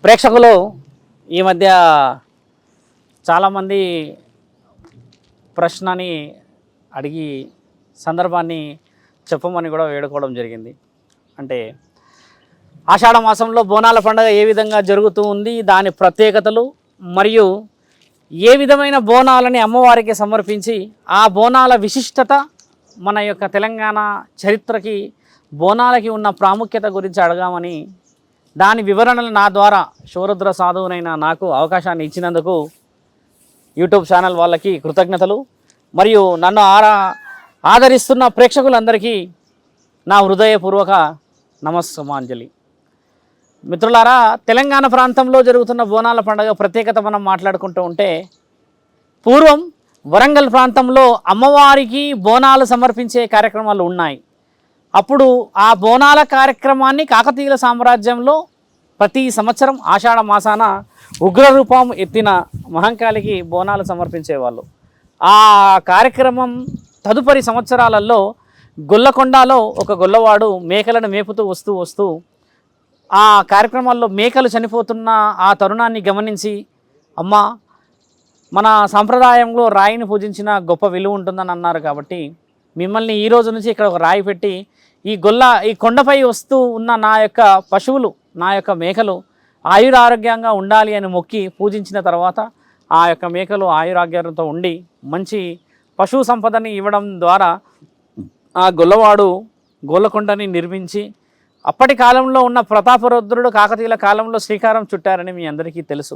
ప్రేక్షకులు ఈ మధ్య చాలామంది ప్రశ్నని అడిగి సందర్భాన్ని చెప్పమని కూడా వేడుకోవడం జరిగింది. అంటే ఆషాఢ మాసంలో బోనాల పండుగ ఏ విధంగా జరుగుతూ ఉంది, దాని ప్రత్యేకతలు మరియు ఏ విధమైన బోనాలని అమ్మవారికి సమర్పించి ఆ బోనాల విశిష్టత, మన యొక్క తెలంగాణ చరిత్రకి బోనాలకి ఉన్న ప్రాముఖ్యత గురించి అడగామని, దాని వివరణలు నా ద్వారా శూరద్ర సాధువునైన నాకు అవకాశాన్ని ఇచ్చినందుకు యూట్యూబ్ ఛానల్ వాళ్ళకి కృతజ్ఞతలు. మరియు నన్ను ఆదరిస్తున్న ప్రేక్షకులందరికీ నా హృదయపూర్వక నమస్సమాంజలి. మిత్రులారా, తెలంగాణ ప్రాంతంలో జరుగుతున్న బోనాల పండుగ ప్రత్యేకత మనం మాట్లాడుకుంటూ ఉంటే, పూర్వం వరంగల్ ప్రాంతంలో అమ్మవారికి బోనాలు సమర్పించే కార్యక్రమాలు ఉన్నాయి. అప్పుడు ఆ బోనాల కార్యక్రమాన్ని కాకతీయుల సామ్రాజ్యంలో ప్రతి సంవత్సరం ఆషాఢ మాసాన ఉగ్రరూపం ఎత్తిన మహంకాళికి బోనాలు సమర్పించేవాళ్ళు. ఆ కార్యక్రమం తదుపరి సంవత్సరాలలో గొల్లకొండలో ఒక గొల్లవాడు మేకలను మేపుతూ వస్తూ ఆ కార్యక్రమాల్లో మేకలు చనిపోతున్న ఆ తరుణాన్ని గమనించి, అమ్మ, మన సాంప్రదాయంలో రాయిని పూజించిన గొప్ప విలువ ఉంటుందని అన్నారు. కాబట్టి మిమ్మల్ని ఈ రోజు నుంచి ఇక్కడ ఒక రాయి పెట్టి ఈ కొండపై వస్తూ ఉన్న నా యొక్క పశువులు, నా యొక్క మేకలు ఆయురారోగ్యంగా ఉండాలి అని మొక్కి పూజించిన తర్వాత ఆ యొక్క మేకలు ఆయురారోగ్యంతో ఉండి మంచి పశువు సంపదని ఇవ్వడం ద్వారా ఆ గొల్లవాడు గోళ్ళకొండని నిర్మించి, అప్పటి కాలంలో ఉన్న ప్రతాపరుద్రుడు కాకతీయుల కాలంలో శ్రీకారం చుట్టారని మీ అందరికీ తెలుసు.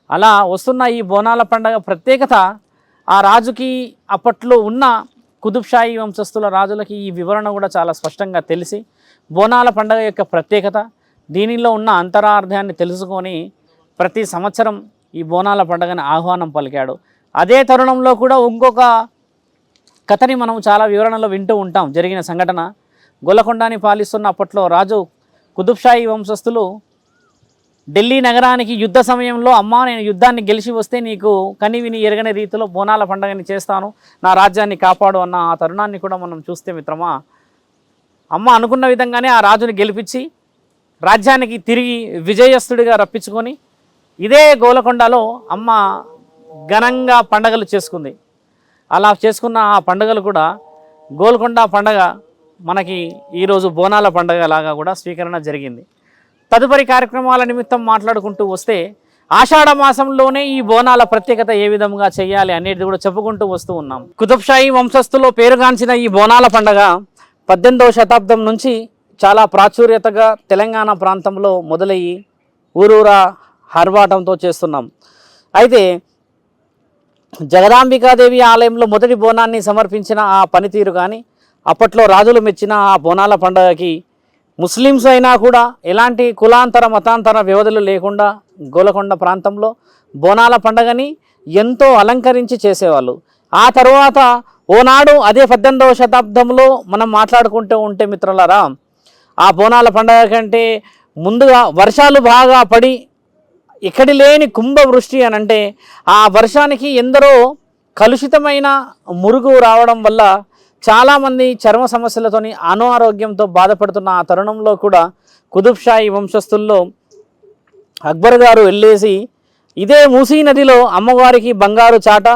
అలా వస్తున్న ఈ బోనాల పండుగ ప్రత్యేకత ఆ రాజుకి, అప్పట్లో ఉన్న కుతుబ్షాహీ వంశస్థుల రాజులకి ఈ వివరణ కూడా చాలా స్పష్టంగా తెలిసి, బోనాల పండుగ యొక్క ప్రత్యేకత, దీనిలో ఉన్న అంతరార్థాన్ని తెలుసుకొని ప్రతి సంవత్సరం ఈ బోనాల పండుగని ఆహ్వానం పలికాడు. అదే తరుణంలో కూడా ఇంకొక కథని మనం చాలా వివరణలో వింటూ ఉంటాం. జరిగిన సంఘటన, గోళ్ళకొండని పాలిస్తున్న అప్పట్లో రాజు కుతుబ్షాహీ వంశస్థులు ఢిల్లీ నగరానికి యుద్ధ సమయంలో, అమ్మ, నేను యుద్ధాన్ని గెలిచి వస్తే నీకు కనివిని ఎరగని రీతిలో బోనాల పండుగని చేస్తాను, నా రాజ్యాన్ని కాపాడు అన్న ఆ తరుణాన్ని కూడా మనం చూస్తే మిత్రమా, అమ్మ అనుకున్న విధంగానే ఆ రాజుని గెలిపించి రాజ్యానికి తిరిగి విజయస్తుడిగా రప్పించుకొని ఇదే గోళ్ళకొండలో అమ్మ ఘనంగా పండగలు చేసుకుంది. అలా చేసుకున్న ఆ పండుగలు కూడా గోల్కొండ పండగ మనకి ఈరోజు బోనాల పండుగ లాగా కూడా స్వీకరణ జరిగింది. తదుపరి కార్యక్రమాల నిమిత్తం మాట్లాడుకుంటూ వస్తే, ఆషాఢ మాసంలోనే ఈ బోనాల ప్రత్యేకత ఏ విధంగా చేయాలి అనేది కూడా చెప్పుకుంటూ వస్తూ ఉన్నాం. కుతుబ్షాహీ వంశస్థులో పేరుగాంచిన ఈ బోనాల పండుగ 18వ శతాబ్దం నుంచి చాలా ప్రాచుర్యతగా తెలంగాణ ప్రాంతంలో మొదలయ్యి ఊరూరా హర్వాటంతో చేస్తున్నాం. అయితే జగదాంబికాదేవి ఆలయంలో మొదటి బోనాన్ని సమర్పించిన ఆ పనితీరు కానీ, అప్పట్లో రాజులు మెచ్చిన ఆ బోనాల పండుగకి ముస్లిమ్స్ అయినా కూడా ఎలాంటి కులాంతర మతాంతర వ్యవధులు లేకుండా గోళ్ళకొండ ప్రాంతంలో బోనాల పండుగని ఎంతో అలంకరించి చేసేవాళ్ళు. ఆ తరువాత ఓనాడు అదే 18వ శతాబ్దంలో మనం మాట్లాడుకుంటూ ఉంటే మిత్రులారా, ఆ బోనాల పండుగ కంటే ముందుగా వర్షాలు బాగా పడి ఇక్కడి లేని కుంభవృష్టి అని అంటే, ఆ వర్షానికి ఎందరో కలుషితమైన మురుగు రావడం వల్ల చాలామంది చర్మ సమస్యలతోని అనారోగ్యంతో బాధపడుతున్న ఆ తరుణంలో కూడా కుతుబ్షాహీ వంశస్థుల్లో అక్బర్ గారు వెళ్ళేసి ఇదే మూసీ నదిలో అమ్మవారికి బంగారు చాట,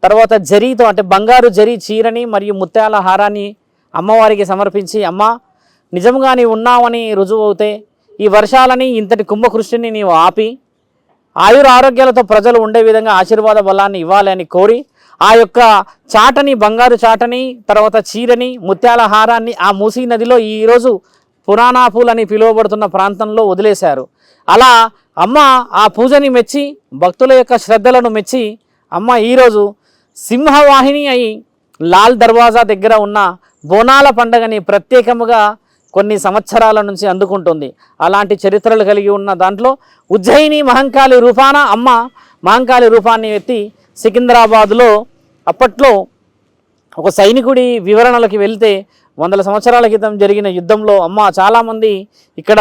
తర్వాత జరీతో అంటే బంగారు జరీ చీరని మరియు ముత్యాల హారాన్ని అమ్మవారికి సమర్పించి, అమ్మ, నిజంగా నీవు ఉన్నావని రుజువు అవుతే ఈ వర్షాలని, ఇంతటి కుంభకృష్టిని నీవు ఆపి ఆయురారోగ్యాలతో ప్రజలు ఉండే విధంగా ఆశీర్వాద బలాన్ని ఇవ్వాలి అని కోరి ఆ యొక్క చాటని, బంగారు చాటని, తర్వాత చీరని, ముత్యాల హారాన్ని ఆ మూసీ నదిలో ఈరోజు పురాణాపూల్ అని పిలువబడుతున్న ప్రాంతంలో వదిలేశారు. అలా అమ్మ ఆ పూజని మెచ్చి, భక్తుల యొక్క శ్రద్ధలను మెచ్చి, అమ్మ ఈరోజు సింహవాహిని అయి లాల్ దర్వాజా దగ్గర ఉన్న బోనాల పండుగని ప్రత్యేకముగా కొన్ని సంవత్సరాల నుంచి అందుకుంటుంది. అలాంటి చరిత్రలు కలిగి ఉన్న దాంట్లో ఉజ్జయిని మహంకాళి రూపాన అమ్మ మహంకాళి రూపాన్ని ఎత్తి సికింద్రాబాద్లో అప్పట్లో ఒక సైనికుడి వివరణలకి వెళ్తే 100 సంవత్సరాల క్రితం జరిగిన యుద్ధంలో అమ్మ చాలామంది ఇక్కడ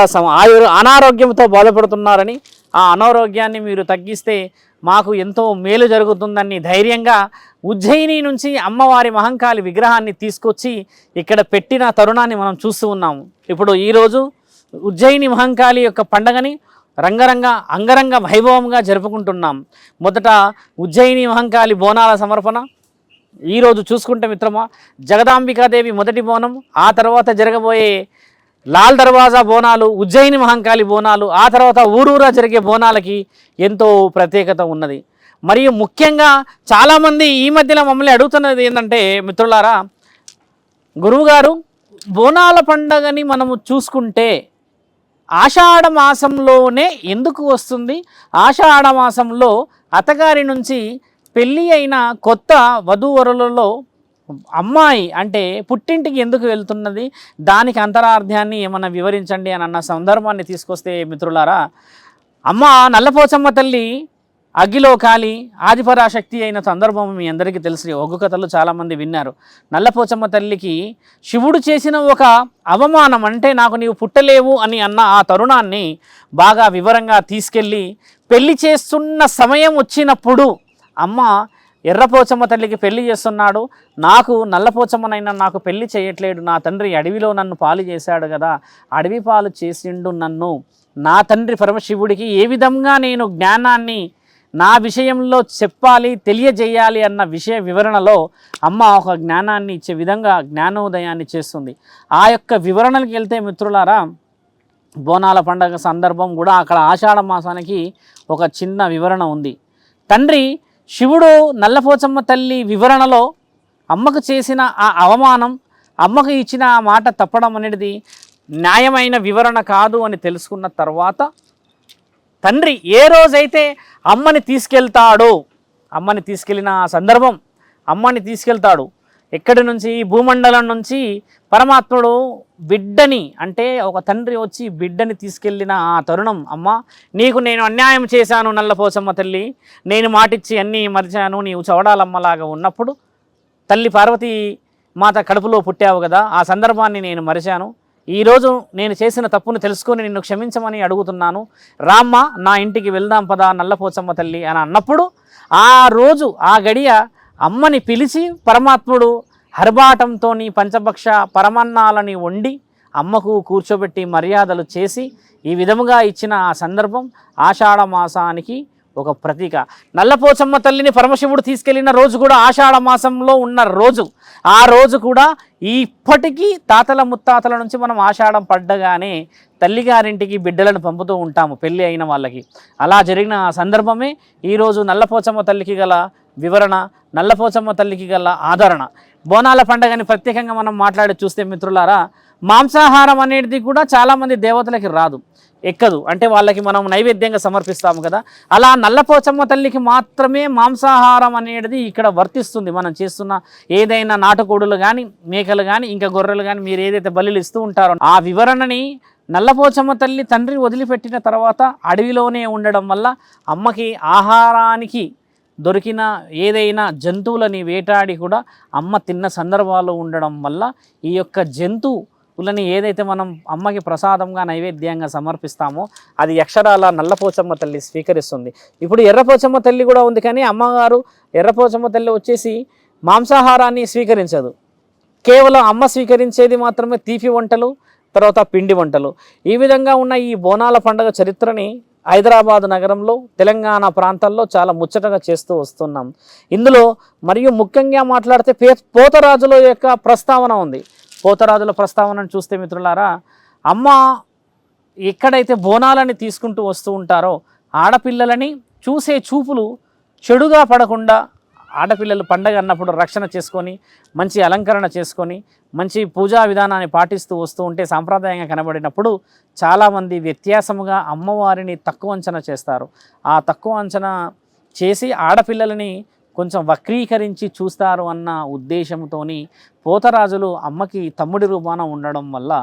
అనారోగ్యంతో బాధపడుతున్నారని, ఆ అనారోగ్యాన్ని మీరు తగ్గిస్తే మాకు ఎంతో మేలు జరుగుతుందని ధైర్యంగా ఉజ్జయిని నుంచి అమ్మవారి మహంకాళి విగ్రహాన్ని తీసుకొచ్చి ఇక్కడ పెట్టిన తరుణాన్ని మనం చూస్తూ ఉన్నాము. ఇప్పుడు ఈరోజు ఉజ్జయిని మహంకాళి యొక్క పండగని అంగరంగ వైభవంగా జరుపుకుంటున్నాం. మొదట ఉజ్జయిని మహంకాళి బోనాల సమర్పణ. ఈరోజు చూసుకుంటే మిత్రమా, జగదాంబికాదేవి మొదటి బోనం, ఆ తర్వాత జరగబోయే లాల్ దర్వాజా బోనాలు, ఉజ్జయిని మహంకాళి బోనాలు, ఆ తర్వాత ఊరూరా జరిగే బోనాలకి ఎంతో ప్రత్యేకత ఉన్నది. మరియు ముఖ్యంగా చాలామంది ఈ మధ్యలో మమ్మల్ని అడుగుతున్నది ఏంటంటే మిత్రులారా, గురువుగారు బోనాల పండగని మనము చూసుకుంటే ఆషాఢ మాసంలోనే ఎందుకు వస్తుంది? ఆషాఢ మాసంలో అత్తగారి నుంచి పెళ్ళి అయిన కొత్త వధూవరులలో అమ్మాయి అంటే పుట్టింటికి ఎందుకు వెళ్తున్నది? దానికి అంతరార్థాన్ని ఏమన్నా వివరించండి అని అన్న సందర్భాన్ని తీసుకొస్తే మిత్రులారా, అమ్మ నల్లపోచమ్మ తల్లి అగ్గిలో కాలి ఆదిపరాశక్తి అయిన సందర్భం మీ అందరికీ తెలిసి ఒగ్గు కథలు చాలామంది విన్నారు. నల్లపోచమ్మ తల్లికి శివుడు చేసిన ఒక అవమానం, అంటే నాకు నీవు పుట్టలేవు అని అన్న ఆ తరుణాన్ని బాగా వివరంగా తీసుకెళ్ళి పెళ్లి చేస్తున్న సమయం వచ్చినప్పుడు అమ్మ ఎర్రపోచమ్మ తల్లికి పెళ్లి చేస్తున్నాడు, నాకు నల్లపోచమ్మనైనా నాకు పెళ్లి చేయట్లేడు, నా తండ్రి అడవిలో నన్ను పాలు చేశాడు కదా, అడవి పాలు చేసిండు నన్ను, నా తండ్రి పరమశివుడికి ఏ విధంగా నేను జ్ఞానాన్ని నా విషయంలో చెప్పాలి, తెలియజేయాలి అన్న విషయ వివరణలో అమ్మ ఒక జ్ఞానాన్ని ఇచ్చే విధంగా జ్ఞానోదయాన్ని చేస్తుంది. ఆ యొక్క వివరణలకు వెళ్తే మిత్రులారా, బోనాల పండగ సందర్భం కూడా అక్కడ ఆషాఢ మాసానికి ఒక చిన్న వివరణ ఉంది. తండ్రి శివుడు నల్లపోచమ్మ తల్లి వివరణలో అమ్మకు చేసిన ఆ అవమానం, అమ్మకు ఇచ్చిన ఆ మాట తప్పడం అనేది న్యాయమైన వివరణ కాదు అని తెలుసుకున్న తర్వాత తండ్రి ఏ రోజైతే అమ్మని తీసుకెళ్తాడో, అమ్మని తీసుకెళ్ళిన సందర్భం, అమ్మని తీసుకెళ్తాడు ఎక్కడి నుంచి, భూమండలం నుంచి పరమాత్ముడు బిడ్డని, అంటే ఒక తండ్రి వచ్చి బిడ్డని తీసుకెళ్ళిన ఆ తరుణం, అమ్మ నీకు నేను అన్యాయం చేశాను నల్లపోచమ్మ తల్లి, నేను మాటిచ్చి అన్నీ మరిచాను, నీవు చవడాలమ్మలాగా ఉన్నప్పుడు తల్లి పార్వతీ మాత కడుపులో పుట్టావు కదా, ఆ సందర్భాన్ని నేను మరిచాను, ఈరోజు నేను చేసిన తప్పును తెలుసుకొని నిన్ను క్షమించమని అడుగుతున్నాను, రామ్మ నా ఇంటికి వెళ్దాం పదా నల్లపోచమ్మ తల్లి అని అన్నప్పుడు ఆ రోజు ఆ గడియ అమ్మని పిలిచి పరమాత్ముడు హర్బాటంతో పంచభక్ష పరమన్నాలని వండి అమ్మకు కూర్చోబెట్టి మర్యాదలు చేసి ఈ విధముగా ఇచ్చిన ఆ సందర్భం ఆషాఢ మాసానికి ఒక ప్రతీక. నల్లపోచమ్మ తల్లిని పరమశివుడు తీసుకెళ్లిన రోజు కూడా ఆషాఢ మాసంలో ఉన్న రోజు. ఆ రోజు కూడా ఇప్పటికీ తాతల ముత్తాతల నుంచి మనం ఆషాఢం పడ్డగానే తల్లిగారింటికి బిడ్డలను పంపుతూ ఉంటాము పెళ్ళి అయిన వాళ్ళకి. అలా జరిగిన ఆ సందర్భమే ఈరోజు నల్లపోచమ్మ తల్లికి గల వివరణ, నల్లపోచమ్మ తల్లికి గల ఆదరణ. బోనాల పండగని ప్రత్యేకంగా మనం మాట్లాడి చూస్తే మిత్రులారా, మాంసాహారం అనేది కూడా చాలామంది దేవతలకి రాదు, ఎక్కదు, అంటే వాళ్ళకి మనం నైవేద్యంగా సమర్పిస్తాము కదా, అలా నల్లపోచమ్మ తల్లికి మాత్రమే మాంసాహారం అనేది ఇక్కడ వర్తిస్తుంది. మనం చేస్తున్న ఏదైనా నాటుకోడులు కానీ, మేకలు కానీ, ఇంకా గొర్రెలు కానీ మీరు ఏదైతే బలులు ఇస్తూ ఉంటారో ఆ వివరణని నల్లపోచమ్మ తల్లి తండ్రి వదిలిపెట్టిన తర్వాత అడవిలోనే ఉండడం వల్ల అమ్మకి ఆహారానికి దొరికిన ఏదైనా జంతువులని వేటాడి కూడా అమ్మ తిన్న సందర్భాలు ఉండడం వల్ల ఈ యొక్క జంతువులని ఏదైతే మనం అమ్మకి ప్రసాదంగా నైవేద్యంగా సమర్పిస్తామో అది అక్షరాల నల్లపోచమ్మ తల్లి స్వీకరిస్తుంది. ఇప్పుడు ఎర్రపోచమ్మ తల్లి కూడా ఉంది, కానీ అమ్మగారు ఎర్రపోచమ్మ తల్లి వచ్చేసి మాంసాహారాన్ని స్వీకరించదు. కేవలం అమ్మ స్వీకరించేది మాత్రమే తీపి వంటలు, తర్వాత పిండి వంటలు. ఈ విధంగా ఉన్న ఈ బోనాల పండుగ చరిత్రని హైదరాబాద్ నగరంలో, తెలంగాణ ప్రాంతాల్లో చాలా ముచ్చటగా చేస్తూ వస్తున్నాం. ఇందులో మరియు ముఖ్యంగా మాట్లాడితే పోతరాజుల యొక్క ప్రస్తావన ఉంది. పోతరాజుల ప్రస్తావనను చూస్తే మిత్రులారా, అమ్మ ఎక్కడైతే బోనాలని తీసుకుంటూ వస్తూ ఉంటారో ఆడపిల్లలని చూసే చూపులు చెడుగా పడకుండా, ఆడపిల్లలు పండగ అన్నప్పుడు రక్షణ చేసుకొని మంచి అలంకరణ చేసుకొని మంచి పూజా విధానాన్ని పాటిస్తూ వస్తూ ఉంటే సాంప్రదాయంగా కనబడినప్పుడు చాలామంది వ్యత్యాసముగా అమ్మవారిని తక్కువ అంచనా చేస్తారు. ఆ తక్కువ అంచనా చేసి ఆడపిల్లలని కొంచెం వక్రీకరించి చూస్తారు అన్న ఉద్దేశంతో పోతరాజులు అమ్మకి తమ్ముడి రూపాన ఉండడం వల్ల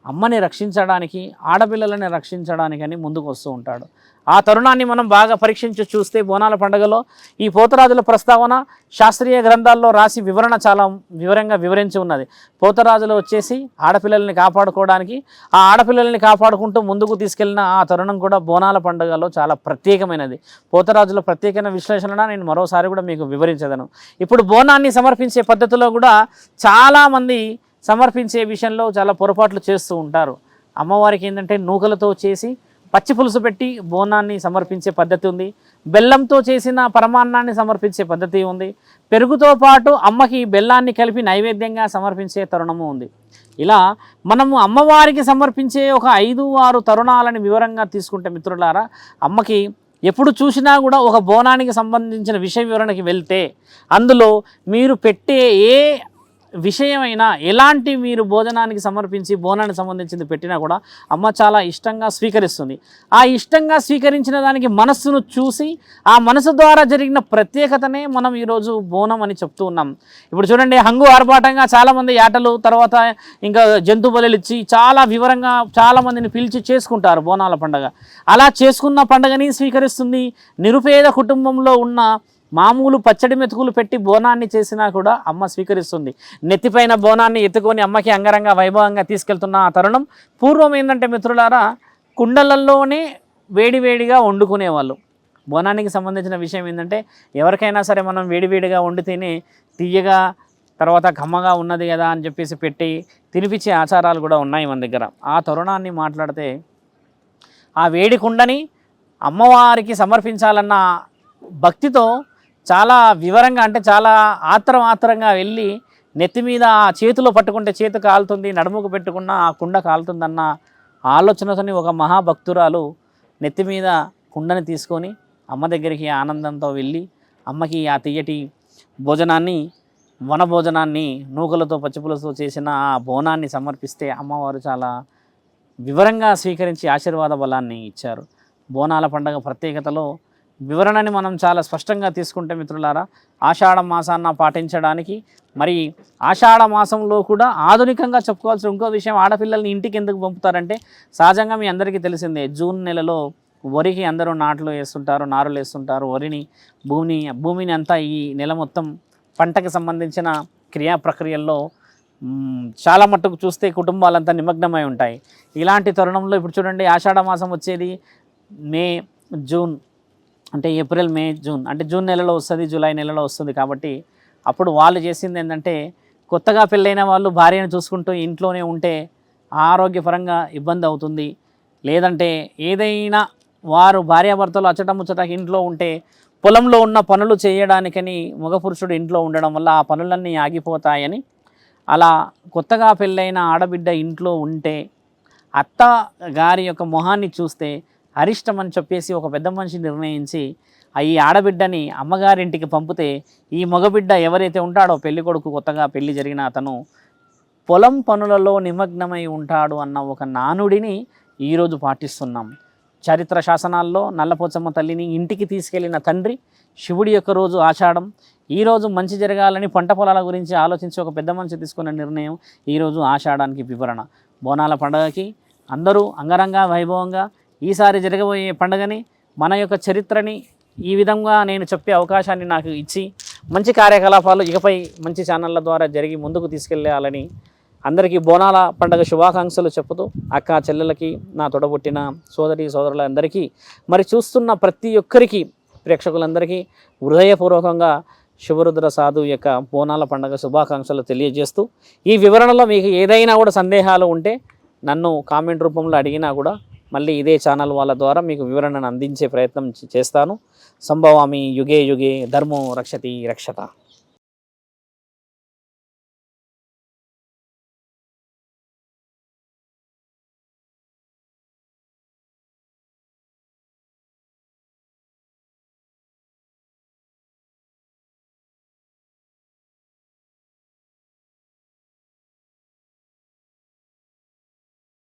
అమ్మని రక్షించడానికి, ఆడపిల్లలని రక్షించడానికని ముందుకు వస్తూ ఉంటాడు. ఆ తరుణాన్ని మనం బాగా పరీక్షించి చూస్తే బోనాల పండుగలో ఈ పోతరాజుల ప్రస్తావన శాస్త్రీయ గ్రంథాల్లో రాసి వివరణ చాలా వివరంగా వివరించి ఉన్నది. పోతరాజులు వచ్చేసి ఆడపిల్లల్ని కాపాడుకోవడానికి, ఆ ఆడపిల్లల్ని కాపాడుకుంటూ ముందుకు తీసుకెళ్లిన ఆ తరుణం కూడా బోనాల పండుగలో చాలా ప్రత్యేకమైనది. పోతరాజుల ప్రత్యేకమైన విశ్లేషణ నేను మరోసారి కూడా మీకు వివరించదను. ఇప్పుడు బోనాన్ని సమర్పించే పద్ధతిలో కూడా చాలామంది సమర్పించే విషయంలో చాలా పొరపాట్లు చేస్తూ ఉంటారు. అమ్మవారికి ఏంటంటే నూకలతో చేసి పచ్చి పులుసు పెట్టి బోనాన్ని సమర్పించే పద్ధతి ఉంది, బెల్లంతో చేసిన పరమాన్నాన్ని సమర్పించే పద్ధతి ఉంది, పెరుగుతో పాటు అమ్మకి బెల్లాన్ని కలిపి నైవేద్యంగా సమర్పించే తరుణము ఉంది. ఇలా మనము అమ్మవారికి సమర్పించే ఒక 5-6 తరుణాలని వివరంగా తీసుకుంటే మిత్రులారా, అమ్మకి ఎప్పుడు చూసినా కూడా ఒక బోనానికి సంబంధించిన విషయ వివరణకి వెళ్తే అందులో మీరు పెట్టే ఏ విషయమైనా, ఎలాంటి మీరు భోజనానికి సమర్పించి బోనానికి సంబంధించింది పెట్టినా కూడా అమ్మ చాలా ఇష్టంగా స్వీకరిస్తుంది. ఆ ఇష్టంగా స్వీకరించిన దానికి మనస్సును చూసి ఆ మనసు ద్వారా జరిగిన ప్రత్యేకతనే మనం ఈరోజు బోనం అని చెప్తూ ఉన్నాం. ఇప్పుడు చూడండి, హంగు ఆర్భాటంగా చాలామంది యాటలు, తర్వాత ఇంకా జంతు బలులు ఇచ్చి చాలా వివరంగా చాలామందిని పిలిచి చేసుకుంటారు బోనాల పండుగ. అలా చేసుకున్న పండుగని స్వీకరిస్తుంది. నిరుపేద కుటుంబంలో ఉన్న మామూలు పచ్చడి మెతుకులు పెట్టి బోనాన్ని చేసినా కూడా అమ్మ స్వీకరిస్తుంది. నెత్తిపైన బోనాన్ని ఎత్తుకొని అమ్మకి అంగరంగ వైభవంగా తీసుకెళ్తున్న ఆ తరుణం. పూర్వం ఏంటంటే మిత్రులారా, కుండలల్లోనే వేడివేడిగా వండుకునేవాళ్ళు. బోనానికి సంబంధించిన విషయం ఏంటంటే, ఎవరికైనా సరే మనం వేడివేడిగా వండితేనే తీయగా తర్వాత కమ్మగా ఉన్నది కదా అని చెప్పేసి పెట్టి తినిపించే ఆచారాలు కూడా ఉన్నాయి మన దగ్గర. ఆ తరుణాన్ని మాట్లాడితే, ఆ వేడి కుండని అమ్మవారికి సమర్పించాలన్న భక్తితో చాలా వివరంగా, అంటే చాలా ఆత్రంగా వెళ్ళి నెత్తి మీద చేతిలో పట్టుకుంటే చేతి కాలుతుంది, నడుముకు పెట్టుకున్న ఆ కుండ కాలుతుందన్న ఆలోచనతోని ఒక మహాభక్తురాలు నెత్తి మీద కుండని తీసుకొని అమ్మ దగ్గరికి ఆనందంతో వెళ్ళి అమ్మకి ఆ తీయటి భోజనాన్ని, వన భోజనాన్ని, నూకలతో పచ్చిపులతో చేసిన ఆ బోనాన్ని సమర్పిస్తే అమ్మవారు చాలా వివరంగా స్వీకరించి ఆశీర్వాద బలాన్ని ఇచ్చారు. బోనాల పండుగ ప్రత్యేకతలో వివరణని మనం చాలా స్పష్టంగా తీసుకుంటే మిత్రులారా, ఆషాఢ మాసాన్ని పాటించడానికి, మరి ఆషాఢ మాసంలో కూడా ఆధునికంగా చెప్పుకోవాల్సిన ఇంకో విషయం, ఆడపిల్లల్ని ఇంటికి ఎందుకు పంపుతారంటే, సహజంగా మీ అందరికీ తెలిసిందే, జూన్ నెలలో వరికి అందరూ నాట్లు వేస్తుంటారు, నారులు వేస్తుంటారు. వరిని భూమిని అంతా ఈ నెల మొత్తం పంటకి సంబంధించిన క్రియా ప్రక్రియల్లో చాలా మట్టుకు చూస్తే కుటుంబాలంతా నిమగ్నమై ఉంటాయి. ఇలాంటి తరుణంలో ఇప్పుడు చూడండి, ఆషాఢ మాసం వచ్చేది మే, జూన్, అంటే ఏప్రిల్, మే, జూన్, అంటే జూన్ నెలలో వస్తుంది, జూలై నెలలో వస్తుంది. కాబట్టి అప్పుడు వాళ్ళు చేసింది ఏంటంటే, కొత్తగా పెళ్ళైన వాళ్ళు భార్యను చూసుకుంటూ ఇంట్లోనే ఉంటే ఆరోగ్యపరంగా ఇబ్బంది అవుతుంది. లేదంటే ఏదైనా వారు భార్యాభర్తలు అచ్చటముచ్చట ఇంట్లో ఉంటే పొలంలో ఉన్న పనులు చేయడానికని మగపురుషుడు ఇంట్లో ఉండడం వల్ల ఆ పనులన్నీ ఆగిపోతాయని, అలా కొత్తగా పెళ్ళైన ఆడబిడ్డ ఇంట్లో ఉంటే అత్త గారి యొక్క మొహాన్ని చూస్తే అరిష్టం అని చెప్పేసి ఒక పెద్ద మనిషి నిర్ణయించి ఈ ఆడబిడ్డని అమ్మగారింటికి పంపితే ఈ మగబిడ్డ ఎవరైతే ఉంటాడో, పెళ్లి కొడుకు కొత్తగా పెళ్లి జరిగిన అతను పొలం పనులలో నిమగ్నమై ఉంటాడు అన్న ఒక నానుడిని ఈరోజు పాటిస్తున్నాం. చరిత్ర శాసనాల్లో నల్లపోచమ్మ తల్లిని ఇంటికి తీసుకెళ్లిన తండ్రి శివుడి యొక్క రోజు ఆషాఢం. ఈరోజు మంచి జరగాలని పంట పొలాల గురించి ఆలోచించి ఒక పెద్ద మనిషి తీసుకున్న నిర్ణయం ఈరోజు ఆషాఢానికి వివరణ. బోనాల పండుగకి అందరూ అంగరంగ వైభవంగా ఈసారి జరగబోయే పండుగని, మన యొక్క చరిత్రని ఈ విధంగా నేను చెప్పే అవకాశాన్ని నాకు ఇచ్చి మంచి కార్యకలాపాలు ఇకపై మంచి ఛానళ్ళ ద్వారా జరిగి ముందుకు తీసుకెళ్ళాలని అందరికీ బోనాల పండుగ శుభాకాంక్షలు చెప్పుతూ, అక్క చెల్లెలకి, నా తోడబుట్టిన సోదరులందరికీ, మరి చూస్తున్న ప్రతి ఒక్కరికి, ప్రేక్షకులందరికీ హృదయపూర్వకంగా శుభరుద్ర సాధు యొక్క బోనాల పండుగ శుభాకాంక్షలు తెలియజేస్తూ, ఈ వివరణలో మీకు ఏదైనా కూడా సందేహాలు ఉంటే నన్ను కామెంట్ రూపంలో అడిగినా కూడా మళ్ళీ ఇదే ఛానల్ వాళ్ళ ద్వారా మీకు వివరణను అందించే ప్రయత్నం చేస్తాను. సంభవామి యుగే యుగే ధర్మో రక్షతి రక్షత.